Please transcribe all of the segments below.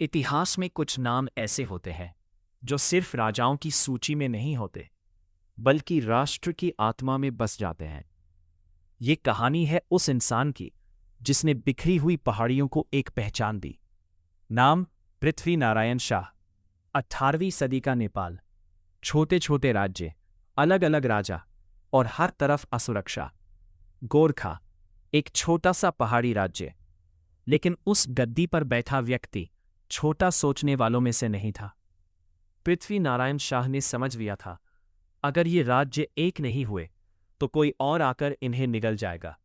इतिहास में कुछ नाम ऐसे होते हैं जो सिर्फ राजाओं की सूची में नहीं होते, बल्कि राष्ट्र की आत्मा में बस जाते हैं। ये कहानी है उस इंसान की जिसने बिखरी हुई पहाड़ियों को एक पहचान दी। नाम पृथ्वी नारायण शाह। 18वीं सदी का नेपाल। छोटे छोटे राज्य, अलग अलग राजा और हर तरफ असुरक्षा। गोरखा, एक छोटा सा पहाड़ी राज्य, लेकिन उस गद्दी पर बैठा व्यक्ति छोटा सोचने वालों में से नहीं था। पृथ्वी नारायण शाह ने समझ लिया था, अगर ये राज्य एक नहीं हुए तो कोई और आकर इन्हें निगल जाएगा।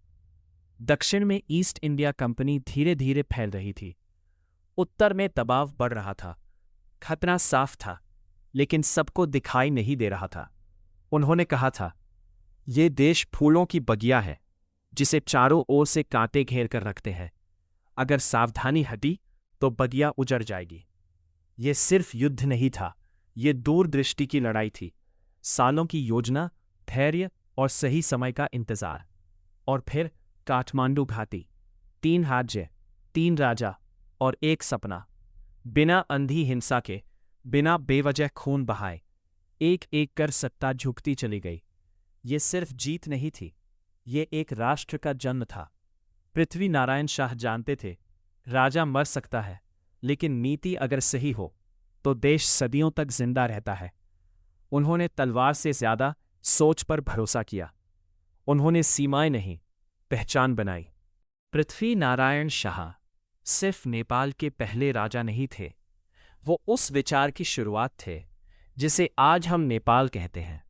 दक्षिण में ईस्ट इंडिया कंपनी धीरे धीरे फैल रही थी। उत्तर में दबाव बढ़ रहा था। खतरा साफ था, लेकिन सबको दिखाई नहीं दे रहा था। उन्होंने कहा था, ये देश फूलों की बगिया है जिसे चारों ओर से कांटे घेर कर रखते हैं। अगर सावधानी हटी तो बगिया उजड़ जाएगी। ये सिर्फ युद्ध नहीं था, ये दूरदृष्टि की लड़ाई थी। सालों की योजना, धैर्य और सही समय का इंतजार। और फिर काठमांडू घाटी। 3 राज्य, 3 राजा और एक सपना। बिना अंधी हिंसा के, बिना बेवजह खून बहाए, एक एक कर सत्ता झुकती चली गई। ये सिर्फ जीत नहीं थी, ये एक राष्ट्र का जन्म था। पृथ्वी नारायण शाह जानते थे, राजा मर सकता है, लेकिन नीति अगर सही हो तो देश सदियों तक जिंदा रहता है। उन्होंने तलवार से ज्यादा सोच पर भरोसा किया। उन्होंने सीमाएं नहीं, पहचान बनाई। पृथ्वी नारायण शाह सिर्फ नेपाल के पहले राजा नहीं थे, वो उस विचार की शुरुआत थे जिसे आज हम नेपाल कहते हैं।